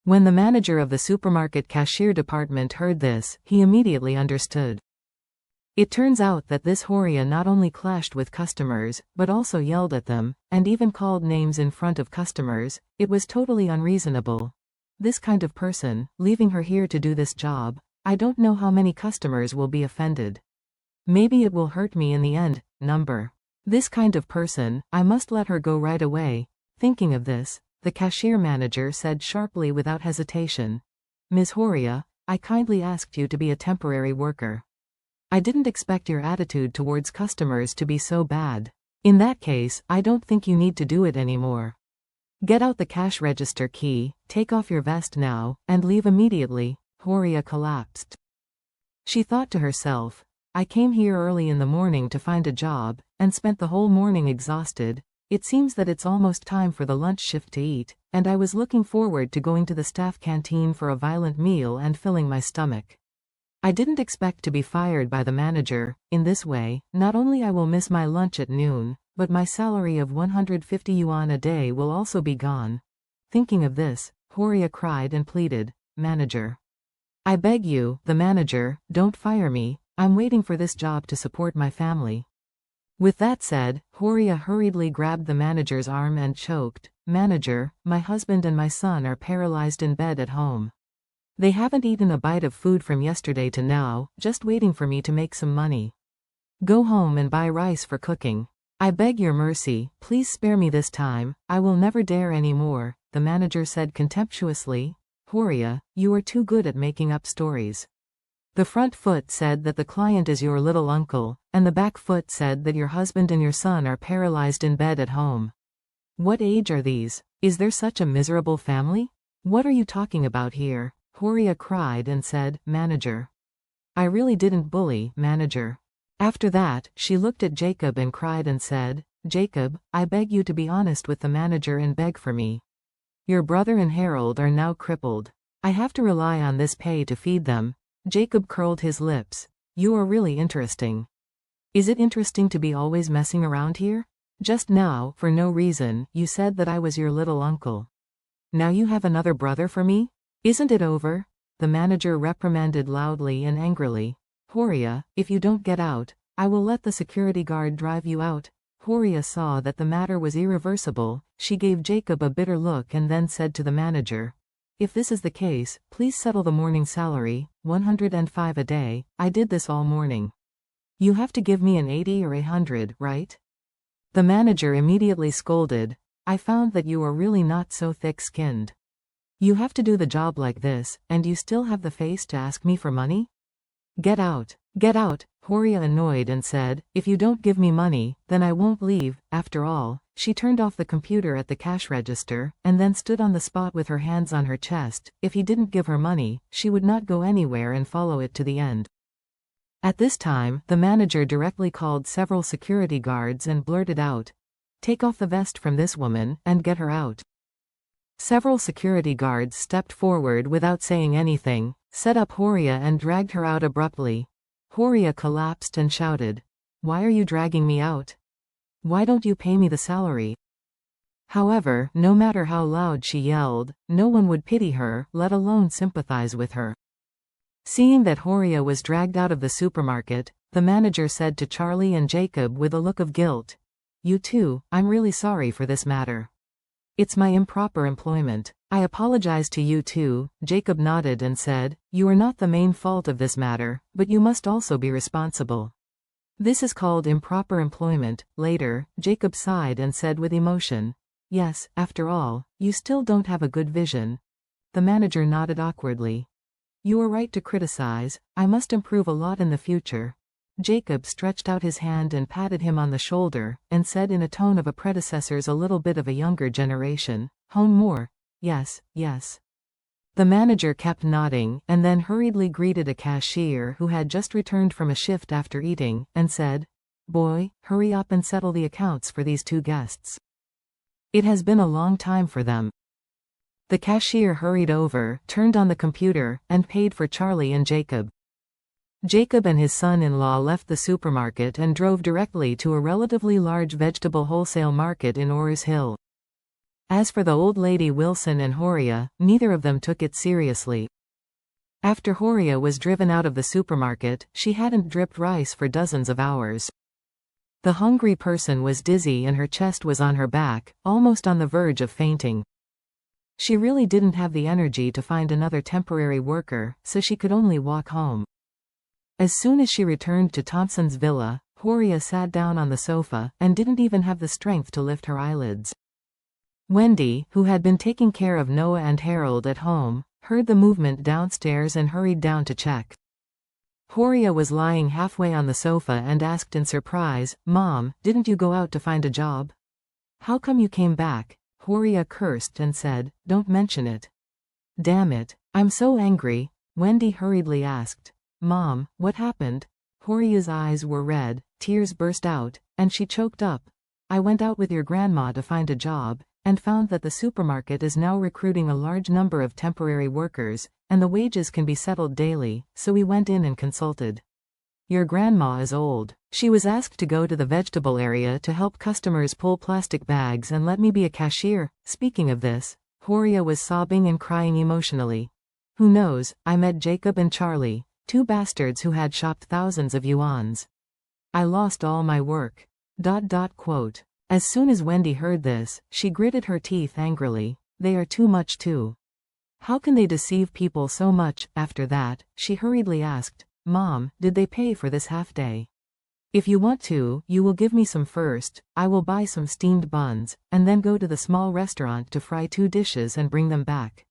When the manager of the supermarket cashier department heard this, he immediately understood. It turns out that this Horia not only clashed with customers, but also yelled at them, and even called names in front of customers. It was totally unreasonable. This kind of person, leaving her here to do this job, I don't know how many customers will be offended. Maybe it will hurt me in the end. Number. This kind of person, I must let her go right away. Thinking of this, the cashier manager said sharply without hesitation, Ms. Horia, I kindly asked you to be a temporary worker. I didn't expect your attitude towards customers to be so bad. In that case, I don't think you need to do it anymore. Get out the cash register key, take off your vest now, and leave immediately. Horia collapsed. She thought to herself, I came here early in the morning to find a job, and spent the whole morning exhausted. It seems that it's almost time for the lunch shift to eat, and I was looking forward to going to the staff canteen for a violent meal and filling my stomach. I didn't expect to be fired by the manager. In this way, not only I will miss my lunch at noon, but my salary of 150 yuan a day will also be gone. Thinking of this, Horia cried and pleaded, Manager. I beg you, the manager, don't fire me. I'm waiting for this job to support my family. With that said, Horia hurriedly grabbed the manager's arm and choked, Manager, my husband and my son are paralyzed in bed at home. They haven't eaten a bite of food from yesterday to now, just waiting for me to make some money. Go home and buy rice for cooking. I beg your mercy, please spare me this time, I will never dare any more, the manager said contemptuously. Horia, you are too good at making up stories. The front foot said that the client is your little uncle, and the back foot said that your husband and your son are paralyzed in bed at home. What age are these? Is there such a miserable family? What are you talking about here? Horia cried and said, Manager. I really didn't bully, manager. After that, she looked at Jacob and cried and said, Jacob, I beg you to be honest with the manager and beg for me. Your brother and Harold are now crippled. I have to rely on this pay to feed them. Jacob curled his lips. You are really interesting. Is it interesting to be always messing around here? Just now, for no reason, you said that I was your little uncle. Now you have another brother for me? Isn't it over? The manager reprimanded loudly and angrily. Horia, if you don't get out, I will let the security guard drive you out. Horia saw that the matter was irreversible. She gave Jacob a bitter look and then said to the manager, If this is the case, please settle the morning salary, 105 a day. I did this all morning. You have to give me an 80 or 100, right? The manager immediately scolded, I found that you are really not so thick-skinned. You have to do the job like this, and you still have the face to ask me for money? Get out. Get out, Horia annoyed and said, If you don't give me money, then I won't leave. After all, she turned off the computer at the cash register, and then stood on the spot with her hands on her chest. If he didn't give her money, she would not go anywhere and follow it to the end. At this time, the manager directly called several security guards and blurted out, Take off the vest from this woman, and get her out. Several security guards stepped forward without saying anything, set up Horia and dragged her out abruptly. Horia collapsed and shouted, Why are you dragging me out? Why don't you pay me the salary? However, no matter how loud she yelled, no one would pity her, let alone sympathize with her. Seeing that Horia was dragged out of the supermarket, the manager said to Charlie and Jacob with a look of guilt, You two, I'm really sorry for this matter. It's my improper employment. I apologize to you too. Jacob nodded and said, You are not the main fault of this matter, but you must also be responsible. This is called improper employment. Later, Jacob sighed and said with emotion, Yes, after all, you still don't have a good vision. The manager nodded awkwardly. You are right to criticize. I must improve a lot in the future. Jacob stretched out his hand and patted him on the shoulder, and said in a tone of a predecessor's a little bit of a younger generation, Hone more. Yes, yes. The manager kept nodding, and then hurriedly greeted a cashier who had just returned from a shift after eating, and said, Boy, hurry up and settle the accounts for these two guests. It has been a long time for them. The cashier hurried over, turned on the computer, and paid for Charlie and Jacob. Jacob and his son-in-law left the supermarket and drove directly to a relatively large vegetable wholesale market in Ores Hill. As for the old lady Wilson and Horia, neither of them took it seriously. After Horia was driven out of the supermarket, she hadn't dripped rice for dozens of hours. The hungry person was dizzy and her chest was on her back, almost on the verge of fainting. She really didn't have the energy to find another temporary worker, so she could only walk home. As soon as she returned to Thompson's villa, Horia sat down on the sofa, and didn't even have the strength to lift her eyelids. Wendy, who had been taking care of Noah and Harold at home, heard the movement downstairs and hurried down to check. Horia was lying halfway on the sofa and asked in surprise, "Mom, didn't you go out to find a job? How come you came back?" Horia cursed and said, "Don't mention it." "Damn it, I'm so angry," Wendy hurriedly asked. "Mom, what happened?" Horia's eyes were red, tears burst out, and she choked up. "I went out with your grandma to find a job, and found that the supermarket is now recruiting a large number of temporary workers, and the wages can be settled daily, so we went in and consulted. Your grandma is old. She was asked to go to the vegetable area to help customers pull plastic bags and let me be a cashier." Speaking of this, Horia was sobbing and crying emotionally. "Who knows, I met Jacob and Charlie, two bastards who had shopped thousands of yuans. I lost all my work." Quote. As soon as Wendy heard this, she gritted her teeth angrily. They are too much too. How can they deceive people so much? After that, she hurriedly asked, "Mom, did they pay for this half day? If you want to, you will give me some first. I will buy some steamed buns, and then go to the small restaurant to fry 2 dishes and bring them back."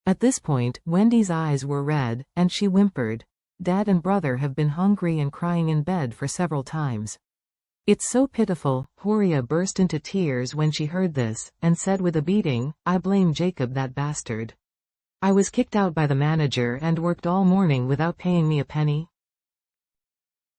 At this point, Wendy's eyes were red, and she whimpered, "Dad and brother have been hungry and crying in bed for several times. It's so pitiful." Horia burst into tears when she heard this, and said with a beating, "I blame Jacob, that bastard. I was kicked out by the manager and worked all morning without paying me a penny.